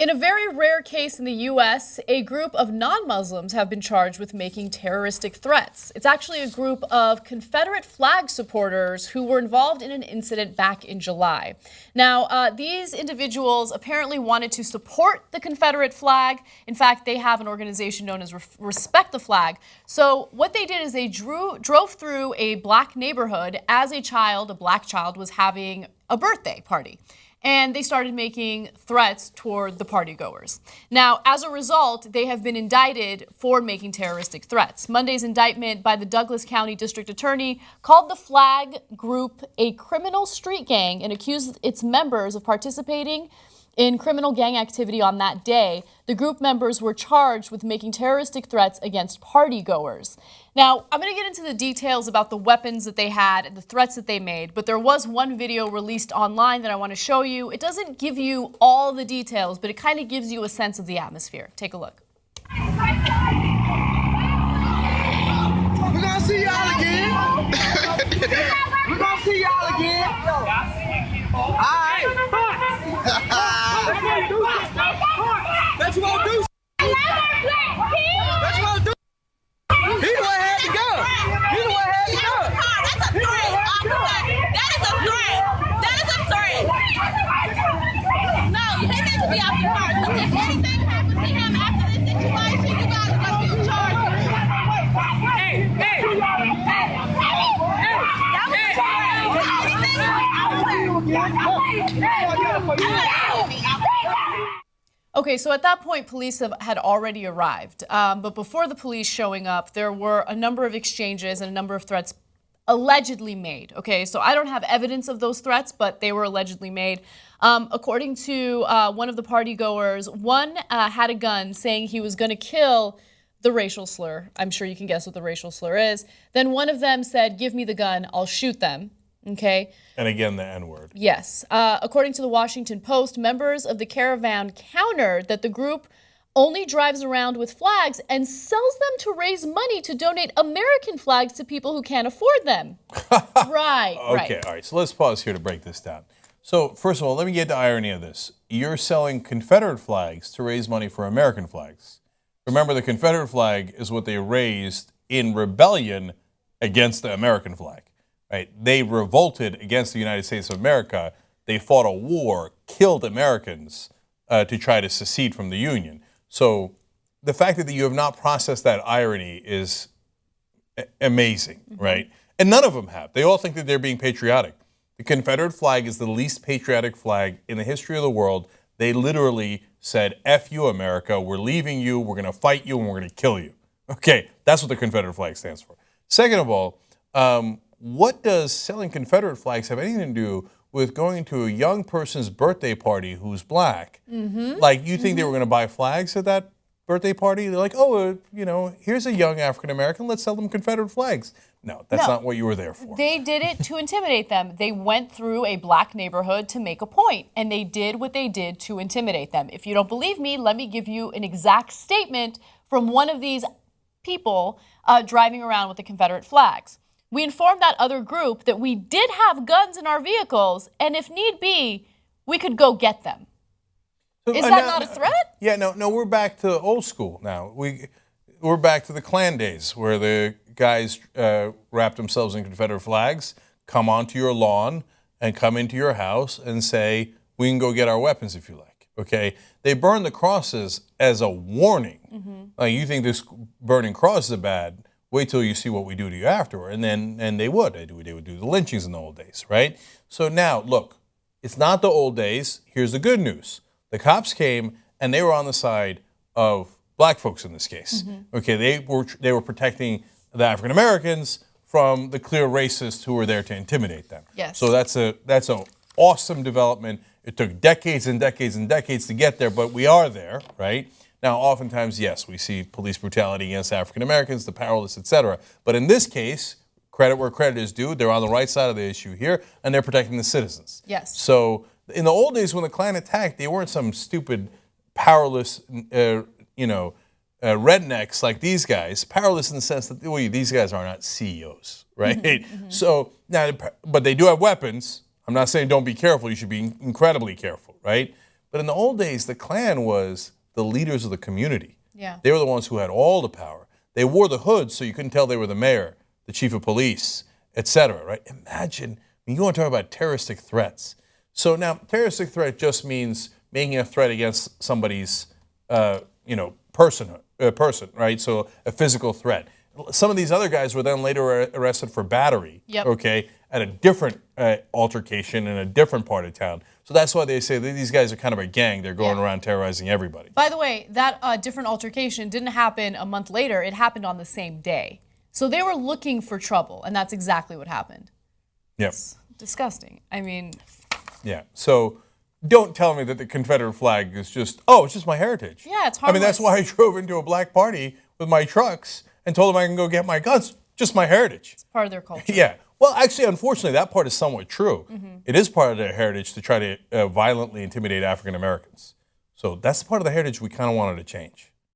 In a very rare case in the U.S., a group of non-Muslims have been charged with making terroristic threats. It's actually a group of Confederate flag supporters who were involved in an incident back in July. Now, these individuals apparently wanted to support the Confederate flag. In fact, they have an organization known as Respect the Flag. So what they did is they drove through a black neighborhood as a black child was having a birthday party. And they started making threats toward the party-goers. Now, as a result, they have been indicted for making terroristic threats. Monday's indictment by the Douglas County District Attorney called the Flag Group a criminal street gang and accused its members of participating in criminal gang activity on that day. The group members were charged with making terroristic threats against party-goers. Now, I'm going to get into the details about the weapons that they had and the threats that they made, but there was one video released online that I want to show you. It doesn't give you all the details, but it kind of gives you a sense of the atmosphere. Take a look. We're going to see y'all again. We're going to see y'all again. All right. That's what I'll do. That's what I'll do. He the one had the gun. He the one had the gun. That's a threat, officer. That is a threat. That is a threat. No, he needs to be off the car. Because if anything happens to him after this situation, you guys are going to be charged. Hey. That was a threat. Okay, so at that point, police had already arrived. But before the police showing up, there were a number of exchanges and a number of threats allegedly made. Okay, so I don't have evidence of those threats, but they were allegedly made. According to one of the party-goers, one had a gun saying he was going to kill the racial slur. I'm sure you can guess what the racial slur is. Then one of them said, "Give me the gun, I'll shoot them." Okay. And again, the N-word. Yes. According to the Washington Post, members of the caravan countered that the group only drives around with flags and sells them to raise money to donate American flags to people who can't afford them. Right. Okay, all right. So let's pause here to break this down. So first of all, let me get the irony of this. You're selling Confederate flags to raise money for American flags. Remember, the Confederate flag is what they raised in rebellion against the American flag. Right? They revolted against the United States of America. They fought a war, killed Americans to try to secede from the Union. So the fact that you have not processed that irony is amazing, right? And none of them have. They all think that they're being patriotic. The Confederate flag is the least patriotic flag in the history of the world. They literally said, "F you, America, we're leaving you, we're going to fight you, and we're going to kill you." Okay, that's what the Confederate flag stands for. Second of all, what does selling Confederate flags have anything to do with going to a young person's birthday party who's black? Like, you think they were going to buy flags at that birthday party? They're like, oh, here's a young African-American, let's sell them Confederate flags. No, that's not what you were there for. They did it to intimidate them. They went through a black neighborhood to make a point, and they did what they did to intimidate them. If you don't believe me, let me give you an exact statement from one of these people driving around with the Confederate flags. "We informed that other group that we did have guns in our vehicles, and if need be, we could go get them." Is that not a threat? Yeah, no, we're back to old school now. We're back to the Klan days where the guys wrap themselves in Confederate flags, come onto your lawn, and come into your house and say, "We can go get our weapons if you like." Okay? They burn the crosses as a warning. Like, you think this burning crosses are bad? Wait till you see what we do to you afterward. And they would do the lynchings in the old days, right? So now, look, it's not the old days. Here's the good news. The cops came, and they were on the side of black folks in this case. Okay, they were protecting the African Americans from the clear racists who were there to intimidate them. Yes. So that's an awesome development. It took decades and decades and decades to get there, but we are there, right? Now, oftentimes, yes, we see police brutality against African Americans, the powerless, etc. But in this case, credit where credit is due, they're on the right side of the issue here, and they're protecting the citizens. Yes. So in the old days when the Klan attacked, they weren't some stupid, powerless, rednecks like these guys. Powerless in the sense that these guys are not CEOs, right? So now, but they do have weapons. I'm not saying don't be careful. You should be incredibly careful, right? But in the old days, the Klan was the leaders of the community. Yeah. They were the ones who had all the power. They wore the hood so you couldn't tell they were the mayor, the chief of police, etc. Right? Imagine, you want to talk about terroristic threats. So now, terroristic threat just means making a threat against somebody's, person, right? So a physical threat. Some of these other guys were then later arrested for battery, okay, at a different altercation in a different part of town. So that's why they say that these guys are kind of a gang. They're going around terrorizing everybody. By the way, that different altercation didn't happen a month later. It happened on the same day. So they were looking for trouble, and that's exactly what happened. Yep. It's disgusting. I mean... Yeah, so don't tell me that the Confederate flag is just, it's just my heritage. Yeah, it's I harmless. mean, that's why I drove into a black party with my trucks and told them I can go get my guns. Just my heritage. It's part of their culture. Yeah. Well, actually, unfortunately, that part is somewhat true. It is part of their heritage to try to violently intimidate African Americans. So that's the part of the heritage we kind of wanted to change.